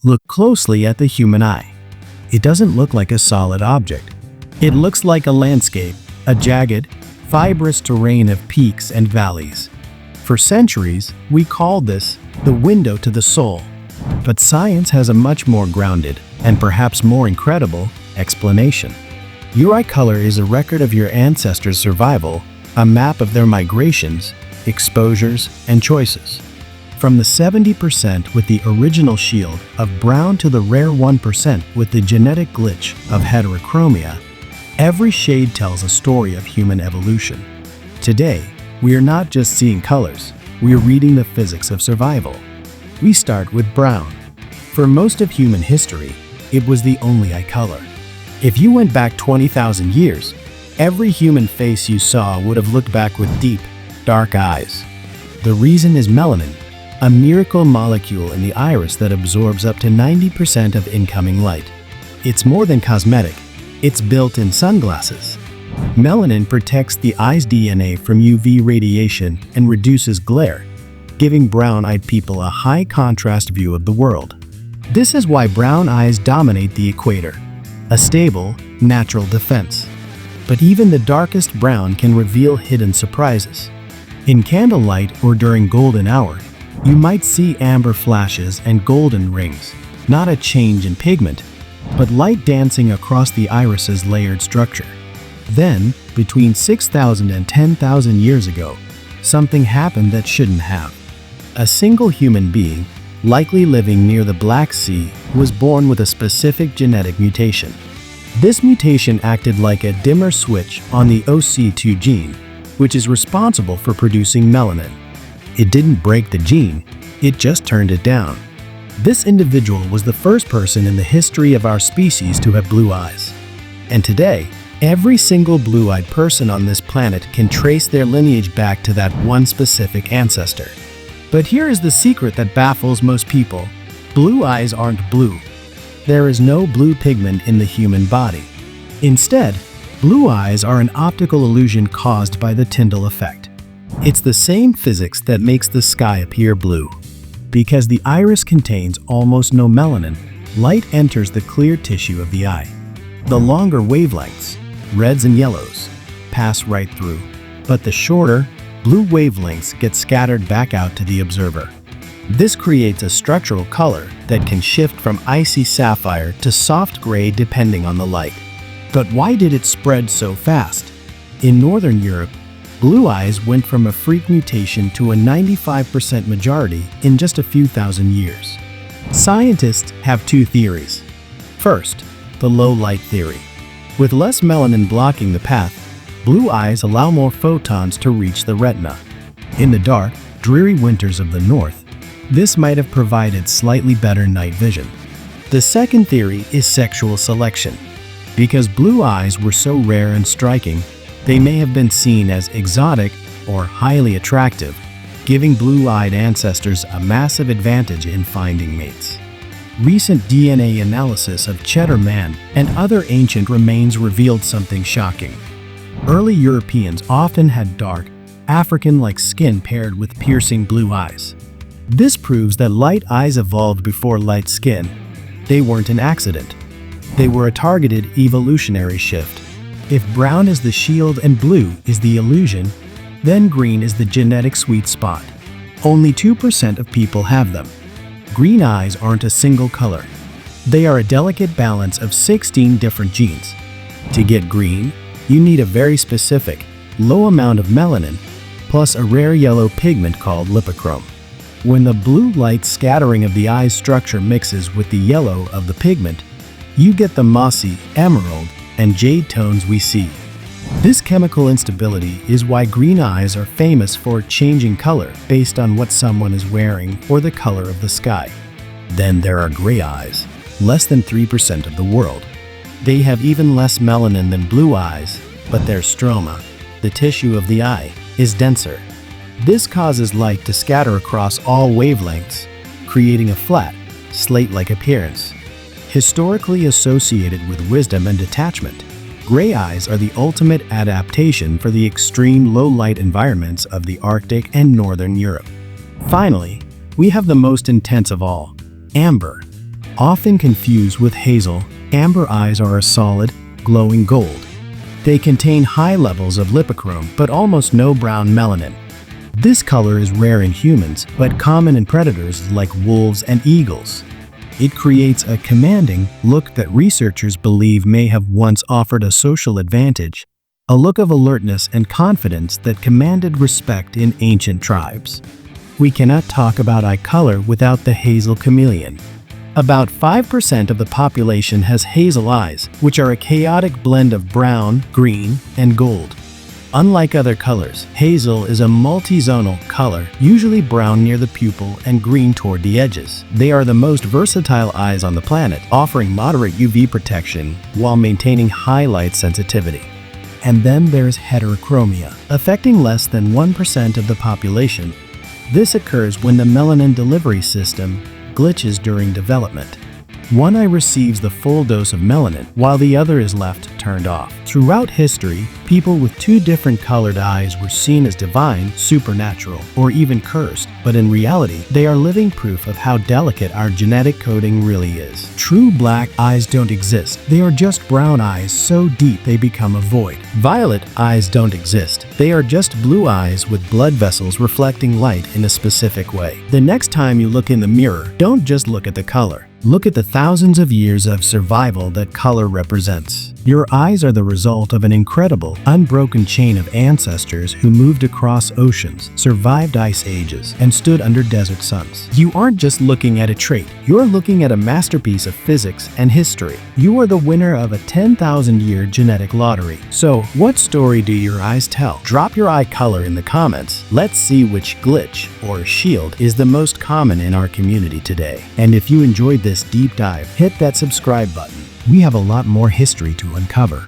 Look closely at the human eye. It doesn't look like a solid object. It looks like a landscape, a jagged, fibrous terrain of peaks and valleys. For centuries, we called this the window to the soul. But science has a much more grounded, and perhaps more incredible, explanation. Your eye color is a record of your ancestors' survival, a map of their migrations, exposures, and choices. From the 70% with the original shield of brown to the rare 1% with the genetic glitch of heterochromia, every shade tells a story of human evolution. Today, we are not just seeing colors, we are reading the physics of survival. We start with brown. For most of human history, it was the only eye color. If you went back 20,000 years, every human face you saw would have looked back with deep, dark eyes. The reason is melanin, a miracle molecule in the iris that absorbs up to 90% of incoming light. It's more than cosmetic, it's built in sunglasses. Melanin protects the eye's DNA from UV radiation and reduces glare, giving brown-eyed people a high-contrast view of the world. This is why brown eyes dominate the equator, a stable, natural defense. But even the darkest brown can reveal hidden surprises. In candlelight or during golden hour, you might see amber flashes and golden rings, not a change in pigment, but light dancing across the iris's layered structure. Then, between 6,000 and 10,000 years ago, something happened that shouldn't have. A single human being, likely living near the Black Sea, was born with a specific genetic mutation. This mutation acted like a dimmer switch on the OC2 gene, which is responsible for producing melanin. It didn't break the gene, it just turned it down. This individual was the first person in the history of our species to have blue eyes. And today, every single blue-eyed person on this planet can trace their lineage back to that one specific ancestor. But here is the secret that baffles most people. Blue eyes aren't blue. There is no blue pigment in the human body. Instead, blue eyes are an optical illusion caused by the Tyndall effect. It's the same physics that makes the sky appear blue. Because the iris contains almost no melanin, light enters the clear tissue of the eye. The longer wavelengths, reds and yellows, pass right through, but the shorter, blue wavelengths get scattered back out to the observer. This creates a structural color that can shift from icy sapphire to soft gray depending on the light. But why did it spread so fast? In Northern Europe, blue eyes went from a freak mutation to a 95% majority in just a few thousand years. Scientists have two theories. First, the low light theory. With less melanin blocking the path, blue eyes allow more photons to reach the retina. In the dark, dreary winters of the north, this might have provided slightly better night vision. The second theory is sexual selection. Because blue eyes were so rare and striking, they may have been seen as exotic or highly attractive, giving blue-eyed ancestors a massive advantage in finding mates. Recent DNA analysis of Cheddar Man and other ancient remains revealed something shocking. Early Europeans often had dark, African-like skin paired with piercing blue eyes. This proves that light eyes evolved before light skin. They weren't an accident. They were a targeted evolutionary shift. If brown is the shield and blue is the illusion, then green is the genetic sweet spot. Only 2% of people have them. Green eyes aren't a single color. They are a delicate balance of 16 different genes. To get green, you need a very specific, low amount of melanin, plus a rare yellow pigment called lipochrome. When the blue light scattering of the eye's structure mixes with the yellow of the pigment, you get the mossy, emerald, and jade tones we see. This chemical instability is why green eyes are famous for changing color based on what someone is wearing or the color of the sky. Then there are gray eyes, less than 3% of the world. They have even less melanin than blue eyes, but their stroma, the tissue of the eye, is denser. This causes light to scatter across all wavelengths, creating a flat, slate-like appearance. Historically associated with wisdom and detachment, gray eyes are the ultimate adaptation for the extreme low-light environments of the Arctic and Northern Europe. Finally, we have the most intense of all, amber. Often confused with hazel, amber eyes are a solid, glowing gold. They contain high levels of lipochrome but almost no brown melanin. This color is rare in humans, but common in predators like wolves and eagles. It creates a commanding look that researchers believe may have once offered a social advantage, a look of alertness and confidence that commanded respect in ancient tribes. We cannot talk about eye color without the hazel chameleon. About 5% of the population has hazel eyes, which are a chaotic blend of brown, green, and gold. Unlike other colors, hazel is a multi-zonal color, usually brown near the pupil and green toward the edges. They are the most versatile eyes on the planet, offering moderate UV protection while maintaining high light sensitivity. And then there's heterochromia, affecting less than 1% of the population. This occurs when the melanin delivery system glitches during development. One eye receives the full dose of melanin, while the other is left turned off. Throughout history, people with two different colored eyes were seen as divine, supernatural, or even cursed, but in reality, they are living proof of how delicate our genetic coding really is. True black eyes don't exist. They are just brown eyes so deep they become a void. Violet eyes don't exist. They are just blue eyes with blood vessels reflecting light in a specific way. The next time you look in the mirror, don't just look at the color. Look at the thousands of years of survival that color represents. Your eyes are the result of an incredible, unbroken chain of ancestors who moved across oceans, survived ice ages, and stood under desert suns. You aren't just looking at a trait, you're looking at a masterpiece of physics and history. You are the winner of a 10,000-year genetic lottery. So, what story do your eyes tell? Drop your eye color in the comments. Let's see which glitch or shield is the most common in our community today. And if you enjoyed this deep dive, hit that subscribe button. We have a lot more history to uncover.